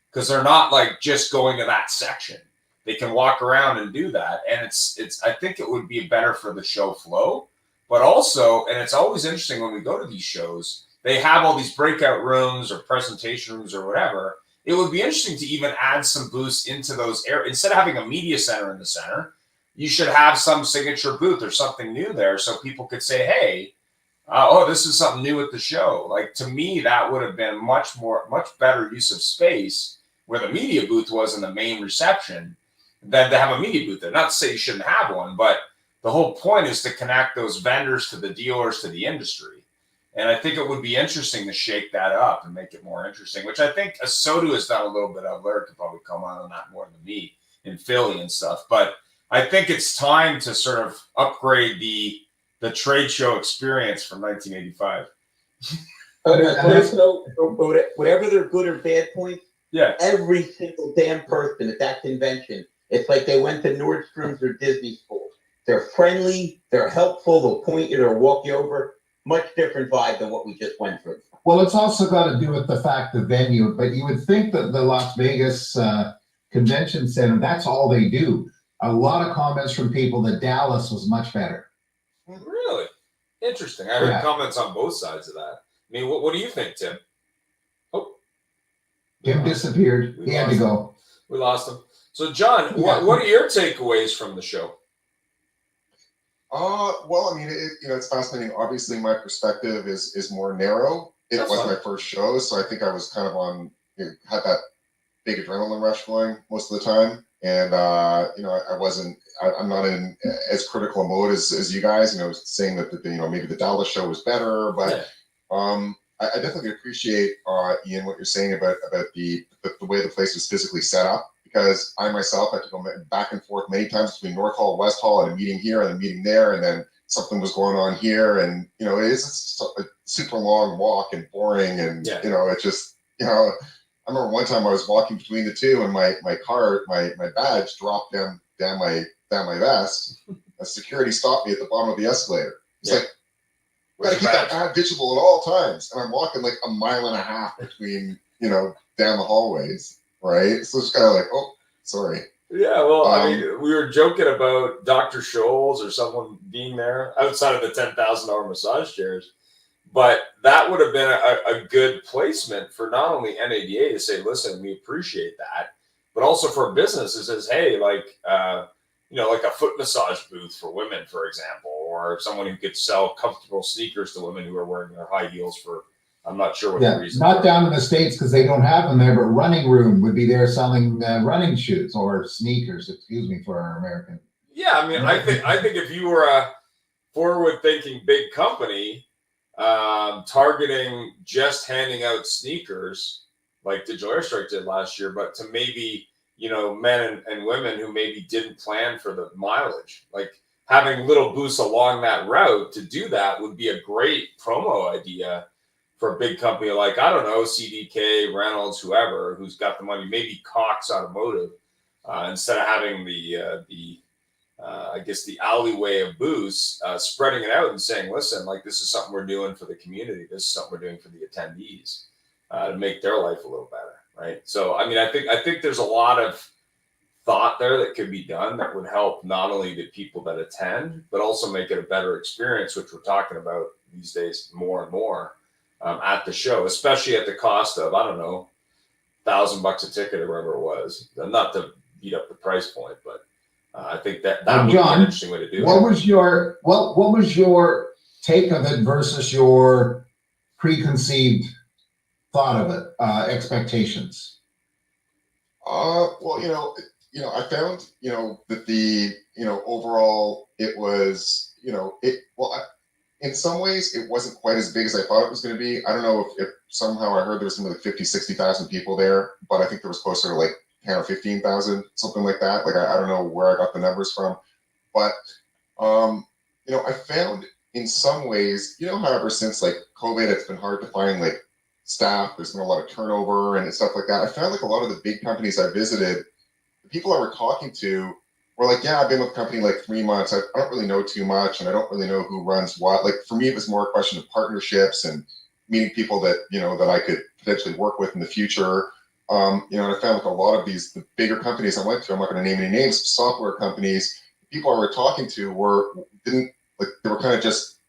because they're not like just going to that section. They can walk around and do that. And it's I think it would be better for the show flow, but also, and it's always interesting when we go to these shows, they have all these breakout rooms or presentation rooms or whatever. It would be interesting to even add some booths into those areas. Instead of having a media center in the center, you should have some signature booth or something new there so people could say, hey, this is something new at the show. Like, to me, that would have been much better use of space where the media booth was in the main reception than to have a media booth there. Not to say you shouldn't have one, but the whole point is to connect those vendors to the dealers to the industry. And I think it would be interesting to shake that up and make it more interesting, which I think Asodu has done a little bit of. Larry could probably come on that more than me in Philly and stuff. But I think it's time to sort of upgrade the trade show experience from 1985. Whatever their good or bad points, every single damn person at that convention, it's like they went to Nordstrom's or Disney school. They're friendly, they're helpful, they'll point you or walk you over. Much different vibe than what we just went through. Well, it's also got to do with the fact the venue, but you would think that the Las Vegas Convention Center, that's all they do. A lot of comments from people that Dallas was much better. Really? Interesting. I heard comments on both sides of that. I mean, what do you think, Tim? Oh. Tim disappeared. He had to go. We lost him. So, John, what are your takeaways from the show? Well, I mean, it's fascinating. Obviously, my perspective is more narrow. It was my first show, so I think I was kind of had that big adrenaline rush going most of the time. And, I'm not in as critical a mode as you guys, saying that, maybe the Dallas show was better, but I definitely appreciate, Ian, what you're saying about the way the place was physically set up. Because I myself had to go back and forth many times between North Hall, West Hall, and a meeting here and a meeting there, and then something was going on here, and it's a super long walk and boring, and it just I remember one time I was walking between the two, and my badge dropped down my vest. A security stopped me at the bottom of the escalator. It's like, gotta keep that badge visible at all times, and I'm walking like a mile and a half between down the hallways. Right, so it's kind of like, oh, sorry. Yeah, well, I mean, we were joking about Dr. Scholl's or someone being there outside of the $10,000 massage chairs, but that would have been a good placement for not only NADA to say, listen, we appreciate that, but also for a business that says, hey, like a foot massage booth for women, for example, or someone who could sell comfortable sneakers to women who are wearing their high heels for, I'm not sure what the reason. Not down in the States because they don't have them there, but Running Room would be there selling running shoes or sneakers, excuse me, for our American. Yeah, I mean, I think if you were a forward-thinking big company targeting just handing out sneakers like Digital Airstrike did last year, but to maybe, you know, men and women who maybe didn't plan for the mileage, like having little boosts along that route to do that would be a great promo idea for a big company like, I don't know, CDK, Reynolds, whoever, who's got the money, maybe Cox Automotive, instead of having I guess the alleyway of booths, spreading it out and saying, listen, like this is something we're doing for the community. This is something we're doing for the attendees to make their life a little better, right? So, I mean, I think there's a lot of thought there that could be done that would help not only the people that attend, but also make it a better experience, which we're talking about these days more and more at the show, especially at the cost of, I don't know, $1,000 a ticket or whatever it was. Not to beat up the price point, but I think that would be an interesting way to do it. What was your take of it versus your preconceived thought of it, expectations? Well, I found, that the, overall it was, in some ways it wasn't quite as big as I thought it was going to be. I don't know if somehow I heard there was something like 50, 60,000 people there, but I think there was closer to like 10 or 15,000, something like that. Like, I don't know where I got the numbers from, but, I found in some ways, how ever since like COVID, it's been hard to find like staff. There's been a lot of turnover and stuff like that. I found like a lot of the big companies I visited, the people I were talking to were like, yeah, I've been with the company like 3 months. I don't really know too much, and I don't really know who runs what. Like for me, it was more a question of partnerships and meeting people that, that I could potentially work with in the future. And I found like a lot of the bigger companies I went to, I'm not going to name any names, software companies, the people I were talking to they were kind of just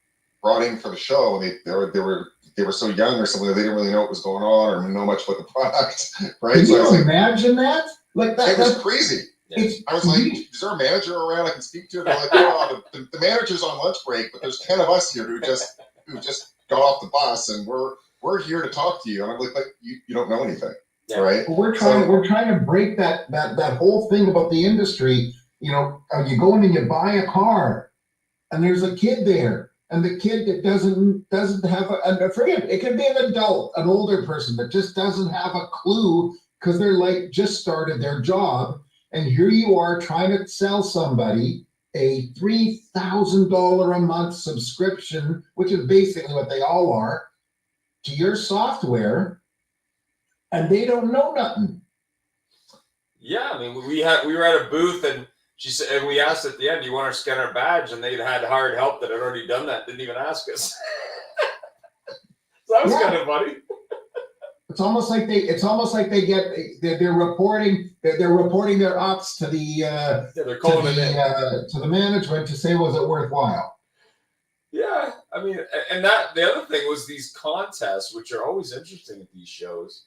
brought in for the show. And they were so young or something that they didn't really know what was going on or know much about the product. Right? Can so you imagine that? Like that? It was crazy. I was like, is there a manager around I can speak to? They're like, oh, the manager's on lunch break, but there's 10 of us here who just got off the bus and we're here to talk to you. And I'm like you don't know anything. Yeah. Right. We're trying to break that whole thing about the industry. You go in and you buy a car and there's a kid there and the kid that doesn't have forget it can be an adult, an older person that just doesn't have a clue because they're like just started their job. And here you are trying to sell somebody a $3,000 a month subscription, which is basically what they all are, to your software. And they don't know nothing. Yeah, I mean, we were at a booth, and she said, and we asked at the end, "Do you want to scan our badge?" And they had hired help that had already done that, didn't even ask us. So that was kind of funny. It's almost like they're reporting their ops to the they're calling to the management to say, was it worthwhile? Yeah, I mean, and that the other thing was these contests, which are always interesting at these shows.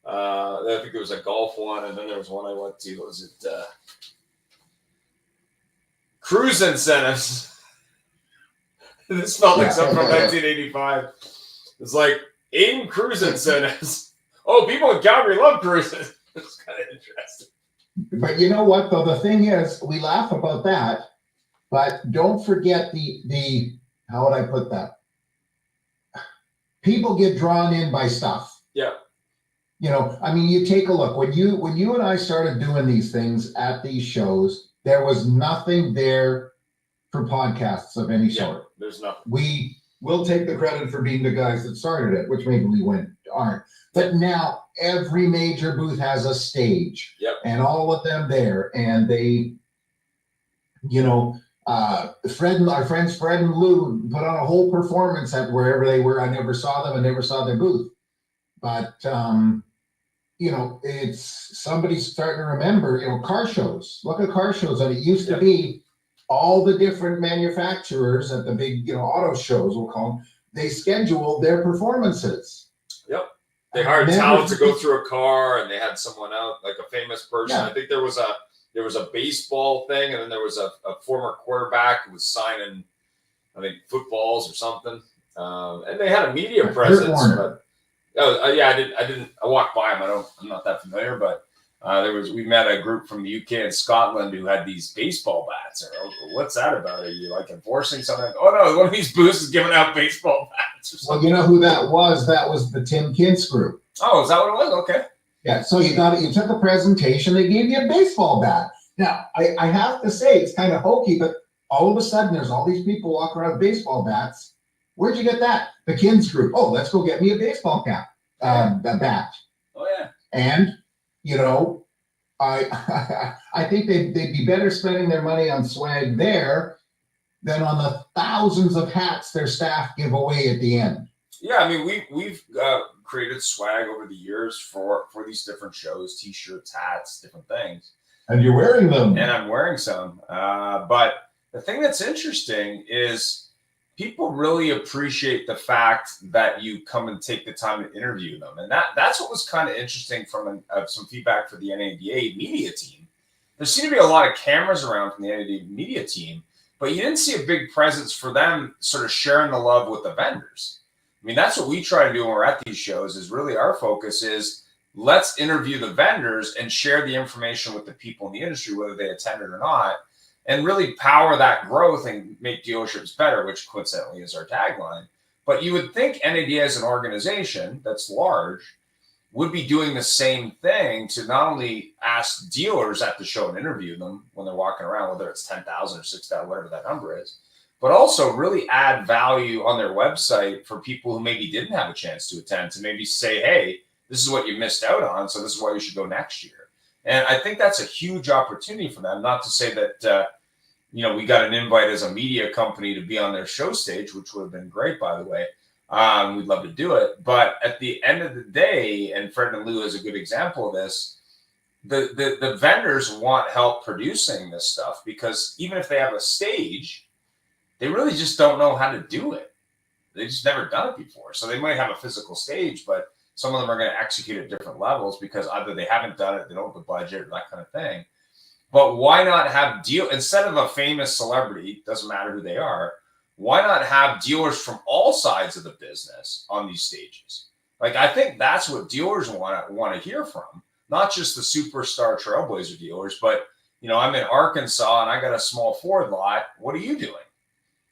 I think there was a golf one, and then there was one I went to. Was it cruise incentives? This felt like something from 1985. It's like AIM cruise incentives. Oh, people in Calgary love cruises. It's kind of interesting. But you know what, though? The thing is, we laugh about that, but don't forget the how would I put that? People get drawn in by stuff. Yeah. I mean, you take a look. When you and I started doing these things at these shows, there was nothing there for podcasts of any sort. There's nothing. We will take the credit for being the guys that started it, which maybe we aren't. But now every major booth has a stage. Yep. And all of them there. And they, our friends Fred and Lou put on a whole performance at wherever they were. I never saw them and never saw their booth. But it's somebody's starting to remember, car shows. Look at car shows. And it used to be all the different manufacturers at the big, auto shows, we'll call them, they schedule their performances. Yep. They hired talent to go through a car, and they had someone out, like a famous person. Yeah. I think there was a baseball thing, and then there was a former quarterback who was signing I think footballs or something. And they had a media presence, but I walked by them. I'm not that familiar, but we met a group from the UK and Scotland who had these baseball bats. What's that about? Are you like enforcing something? Oh no, one of these booths is giving out baseball bats or something. Well, you know who that was? That was the Tim Kintz group. Oh, is that what it was? Okay. Yeah, so you took a presentation, they gave you a baseball bat. Now, I have to say, it's kind of hokey, but all of a sudden, there's all these people walking around with baseball bats. Where'd you get that? The Kintz group. Oh, let's go get me a baseball cap, a bat. Oh, yeah. And, you know, I think they'd be better spending their money on swag there than on the thousands of hats their staff give away at the end. Yeah, I mean, we've created swag over the years for these different shows, T-shirts, hats, different things. And you're wearing them. And I'm wearing some. But the thing that's interesting is people really appreciate the fact that you come and take the time to interview them. And that's what was kind of interesting from some feedback for the NADA media team. There seemed to be a lot of cameras around from the NADA media team, but you didn't see a big presence for them sort of sharing the love with the vendors. I mean, that's what we try to do when we're at these shows is really our focus is let's interview the vendors and share the information with the people in the industry, whether they attended or not, and really power that growth and make dealerships better, which coincidentally is our tagline. But you would think NADA as an organization that's large would be doing the same thing to not only ask dealers at the show and interview them when they're walking around, whether it's 10,000 or 6,000, whatever that number is, but also really add value on their website for people who maybe didn't have a chance to attend to maybe say, hey, this is what you missed out on, so this is why you should go next year. And I think that's a huge opportunity for them, not to say that, we got an invite as a media company to be on their show stage, which would have been great, by the way. We'd love to do it. But at the end of the day, and Fred and Lou is a good example of this, the vendors want help producing this stuff because even if they have a stage, they really just don't know how to do it. They've just never done it before. So they might have a physical stage, but some of them are going to execute at different levels because either they haven't done it, they don't have the budget, or that kind of thing. But why not have instead of a famous celebrity, doesn't matter who they are, why not have dealers from all sides of the business on these stages? Like, I think that's what dealers want to hear from, not just the superstar Trailblazer dealers, but, I'm in Arkansas and I got a small Ford lot. What are you doing?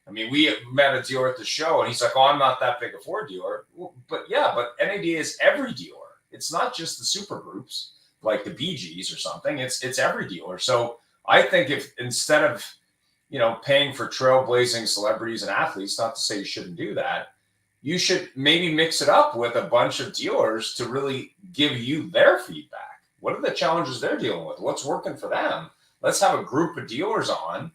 I mean, we met a dealer at the show and he's like, oh, I'm not that big a Ford dealer. Well, but NADA is every dealer. It's not just the super groups like the BGs or something. It's every dealer. So I think if instead of, paying for trailblazing celebrities and athletes, not to say you shouldn't do that, you should maybe mix it up with a bunch of dealers to really give you their feedback. What are the challenges they're dealing with? What's working for them? Let's have a group of dealers on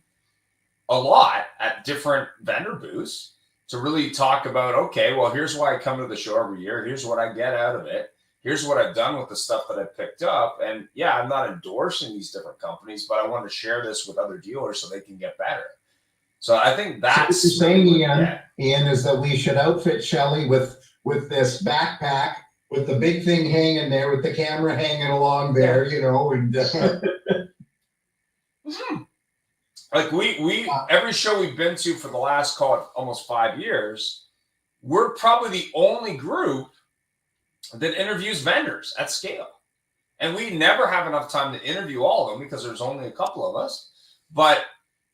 a lot at different vendor booths to really talk about, okay, well, here's why I come to the show every year. Here's what I get out of it. Here's what I've done with the stuff that I picked up. And yeah, I'm not endorsing these different companies, but I want to share this with other dealers so they can get better. So I think that's what you're saying, Ian, is that we should outfit Shelley with this backpack with the big thing hanging there, with the camera hanging along there, and like we every show we've been to for the last, call it almost 5 years, we're probably the only group that interviews vendors at scale. And we never have enough time to interview all of them because there's only a couple of us. But,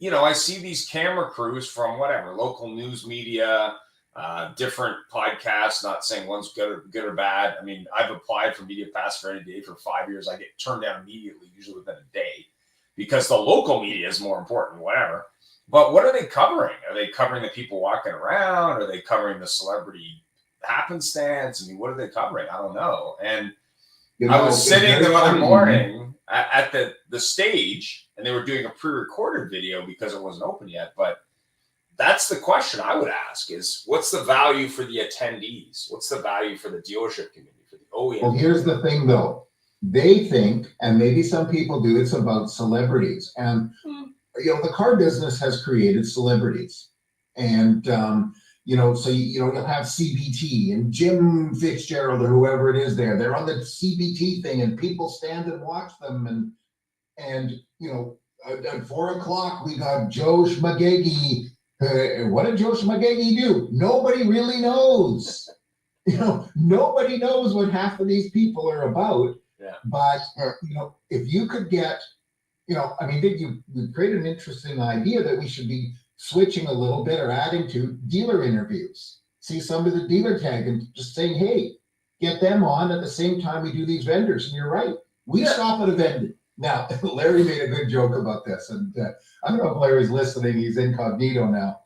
I see these camera crews from whatever, local news media, different podcasts, not saying one's good or bad. I mean, I've applied for Media Pass for any day for 5 years. I get turned down immediately, usually within a day, because the local media is more important, whatever. But what are they covering? Are they covering the people walking around? Are they covering the celebrity happenstance? I mean, what are they covering? I don't know. And I was sitting the other morning at the stage, and they were doing a pre-recorded video because it wasn't open yet. But that's the question I would ask is, what's the value for the attendees? What's the value for the dealership community, for the OEM? Well, here's the thing, though. They think, and maybe some people do, it's about celebrities. And, the car business has created celebrities. And, so you'll have CBT and Jim Fitzgerald or whoever it is there. They're on the CBT thing and people stand and watch them. And at 4 o'clock, we got Joe Schmagegi What did Joe Schmagegi do? Nobody really knows. Nobody knows what half of these people are about. Yeah. But, if you could get, I mean, you create an interesting idea that we should be switching a little bit or adding to dealer interviews. See some of the dealer tag and just saying, hey, get them on at the same time we do these vendors. And you're right. We stop at a vendor. Now, Larry made a good joke about this. And I don't know if Larry's listening. He's incognito now.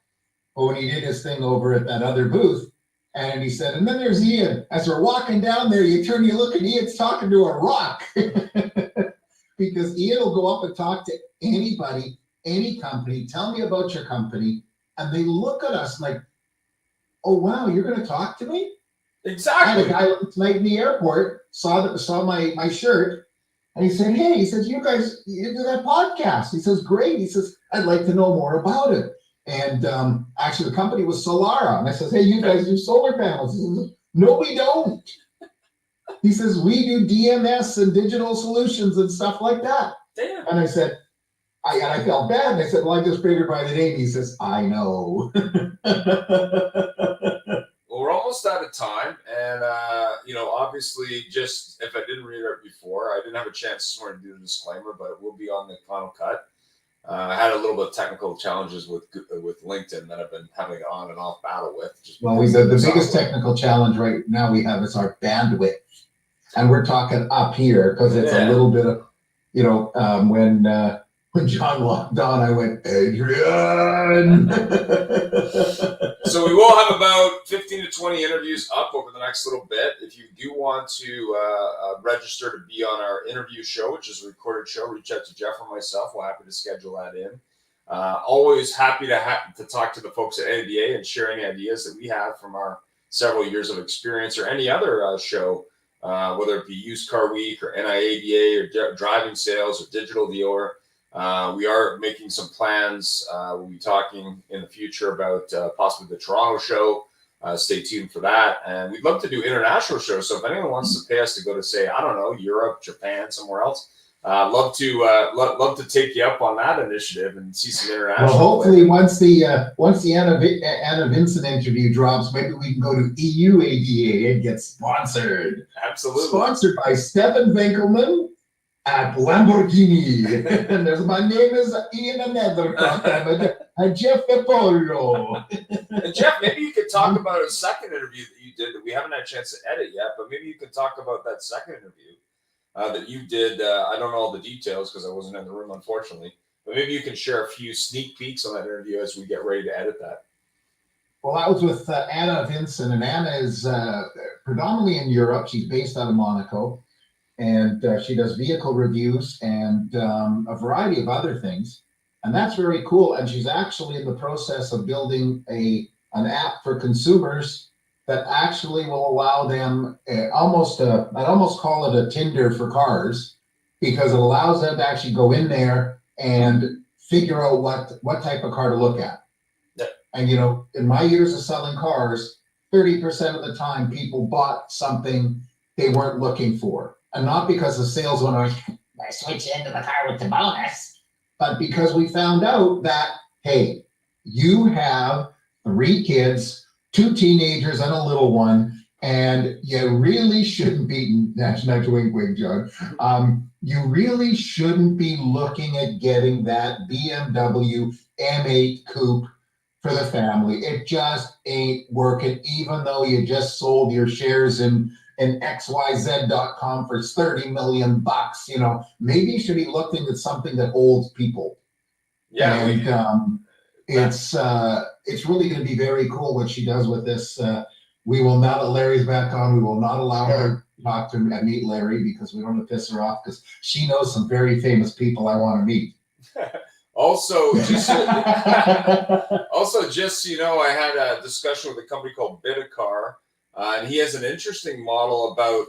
But when he did his thing over at that other booth, and he said, and then there's Ian. As we're walking down there, you turn, you look, and Ian's talking to a rock. Because Ian will go up and talk to anybody, any company, tell me about your company. And they look at us like, oh, wow, you're going to talk to me? Exactly. I had a guy tonight in the airport, saw my shirt, and he said, hey, you guys, you do that podcast. He says, great. He says, I'd like to know more about it. And actually, the company was Solara. And I says, hey, you guys do solar panels. He says, no, we don't. He says, we do DMS and digital solutions and stuff like that. Damn. And I said, I felt bad. And I said, well, I just figured by the name. He says, I know. Well, we're almost out of time. And, obviously, just if I didn't read it before, I didn't have a chance this morning to do the disclaimer, but it will be on the final cut. I had a little bit of technical challenges with LinkedIn that I've been having an on and off battle with. The biggest technical challenge right now we have is our bandwidth. And we're talking up here because it's a little bit of, when John logged on, I went, Adrian. So we will have about 15 to 20 interviews up over the next little bit. If you do want to register to be on our interview show, which is a recorded show, reach out to Jeff or myself. We're happy to schedule that in. Always happy to talk to the folks at ADA and share any ideas that we have from our several years of experience or any other show, whether it be Used Car Week or NIADA or driving sales or digital dealer. We are making some plans. We'll be talking in the future about possibly the Toronto show. Stay tuned for that. And we'd love to do international shows. So if anyone wants to pay us to go to, say, I don't know, Europe, Japan, somewhere else, love to take you up on that initiative and see some international. Well, hopefully once the Anna Vincent interview drops, maybe we can go to EU ADA and get sponsored. Absolutely. Sponsored by Stefan Winkelmann at Lamborghini. And my name is Ian Nethercott. I'm Jeff Apollo. And Jeff, maybe you could talk about a second interview that you did that we haven't had a chance to edit yet, but maybe you could talk about that second interview that you did. I don't know all the details because I wasn't in the room, unfortunately, but maybe you can share a few sneak peeks on that interview as we get ready to edit that. Well, that was with Anna Vincent, and Anna is predominantly in Europe. She's based out of Monaco. And she does vehicle reviews and a variety of other things. And that's very cool. And she's actually in the process of building an app for consumers that actually will allow them I'd almost call it a Tinder for cars, because it allows them to actually go in there and figure out what type of car to look at. Yeah. And, in my years of selling cars, 30% of the time people bought something they weren't looking for. And not because the salesman was, I switch into the car with the bonus, but because we found out that, hey, you have 3 kids, 2 teenagers and a little one, and you really shouldn't be, wink, John, you really shouldn't be looking at getting that BMW M8 coupe for the family. It just ain't working, even though you just sold your shares in XYZ.com for $30 million. Maybe you should be looking at something that holds people. Yeah, and it's really going to be very cool what she does with this. We will not, Larry's back on. We will not allow her to talk to and meet Larry because we don't want to piss her off, because she knows some very famous people I want to meet. Also, just so you know, I had a discussion with a company called Bitacar. And he has an interesting model about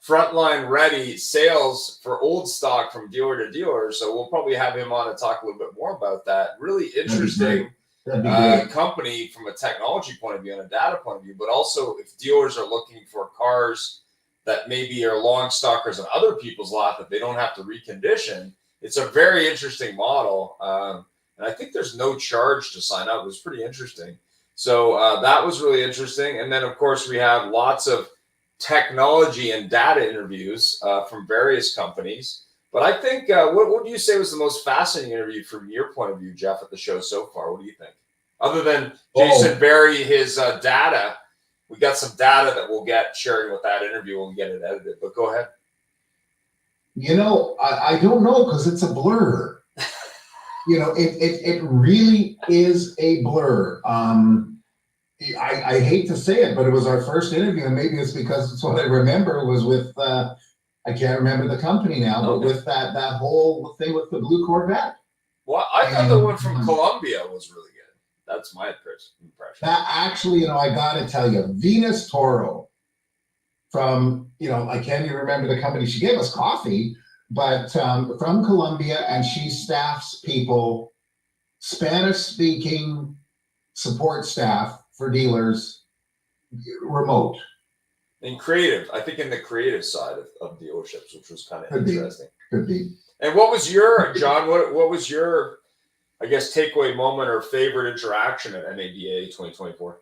frontline ready sales for old stock from dealer to dealer. So we'll probably have him on and talk a little bit more about that. Really interesting company from a technology point of view and a data point of view, but also if dealers are looking for cars that maybe are long stockers on other people's lot that they don't have to recondition, it's a very interesting model. and I think there's no charge to sign up. It was pretty interesting. So that was really interesting. And then, of course, we have lots of technology and data interviews from various companies. But I think, what would you say was the most fascinating interview from your point of view, Jeff, at the show so far? What do you think? Other than Jason Berry, his data, we got some data that we'll get sharing with that interview when we get it edited. But go ahead. You know, I don't know, because it's a blur. You know, it really is a blur. I hate to say it, but it was our first interview, and maybe it's because it's what I remember was with, I can't remember the company now, but with that whole thing with the blue Corvette. Well, I thought the one from Colombia was really good. That's my impression. That actually, you know, I got to tell you, Venus Toro from, you know, I can't even remember the company. She gave us coffee, but from Colombia, and she staffs people, Spanish-speaking support staff for dealers, remote. And creative, I think in the creative side of dealerships, which was kind of interesting. Could be. And what was your, John, what was your, I guess, takeaway moment or favorite interaction at NADA 2024?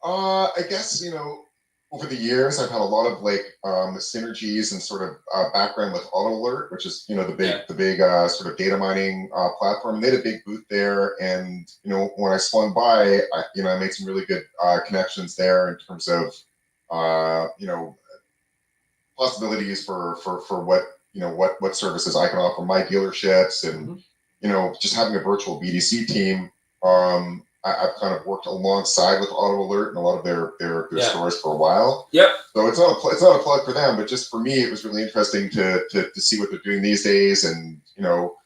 I guess, you know, over the years, I've had a lot of like synergies and sort of background with AutoAlert, which is, you know, the big sort of data mining platform. And they had a big booth there, and you know, when I swung by, I made some really good connections there in terms of you know, possibilities for what, you know, what services I can offer my dealerships, and you know, just having a virtual BDC team. I've kind of worked alongside with AutoAlert and a lot of their stores for a while. Yep. So it's not a plug for them, but just for me, it was really interesting to see what they're doing these days. And you know,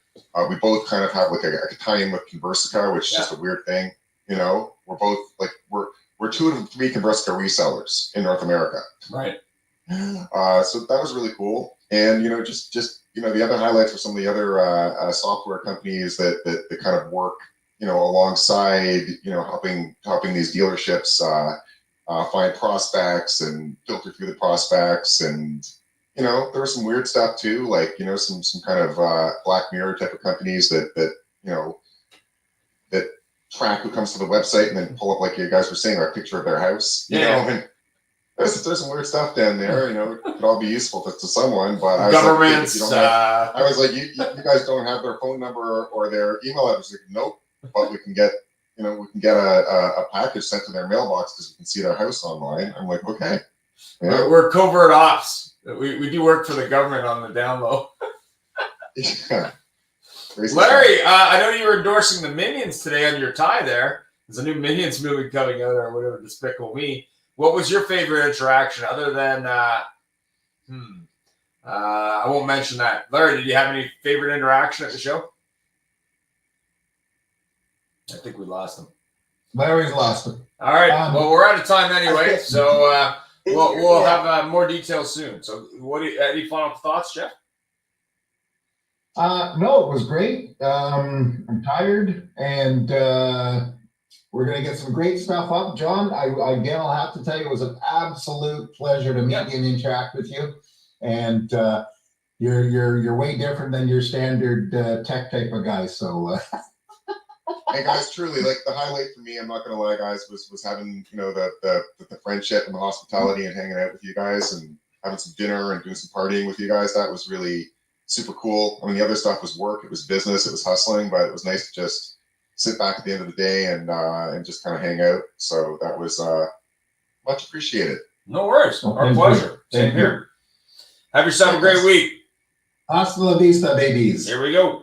we both kind of have like a tie-in with Conversica, which is just a weird thing. You know, we're both like we're 2 of 3 Conversica resellers in North America. Right. So that was really cool. And you know, just you know, the other highlights were some of the other software companies that kind of work, you know, alongside, you know, helping these dealerships find prospects and filter through the prospects. And you know, there was some weird stuff too, like, you know, some kind of Black Mirror type of companies that you know, that track who comes to the website and then pull up, like you guys were saying, a picture of their house. You know, and there's some weird stuff down there. You know, it could all be useful to someone, but I was governments. I was like, you guys don't have their phone number or their email address. Like, nope. But we can get a package sent to their mailbox because we can see their house online. I'm like, okay. Yeah. We're covert ops. We do work for the government on the down low. Yeah. Larry, I know you were endorsing the Minions today on your tie there. There's a new Minions movie coming out, or whatever, Despicable Me. What was your favorite interaction other than, I won't mention that. Larry, did you have any favorite interaction at the show? I think we lost him. Larry's lost him. All right. Well, we're out of time anyway, so we'll have more details soon. So, any final thoughts, Jeff? No, it was great. I'm tired, and we're gonna get some great stuff up. John, I'll have to tell you, it was an absolute pleasure to meet you and interact with you. And you're way different than your standard tech type of guy. So. Hey guys, truly, like the highlight for me, I'm not gonna lie, guys, was having, you know, the friendship and the hospitality and hanging out with you guys and having some dinner and doing some partying with you guys. That was really super cool. I mean, the other stuff was work, it was business, it was hustling, but it was nice to just sit back at the end of the day and just kind of hang out. So that was much appreciated. No worries. Our pleasure. Same here. Have yourself a great week. Hasta la vista, babies. Here we go.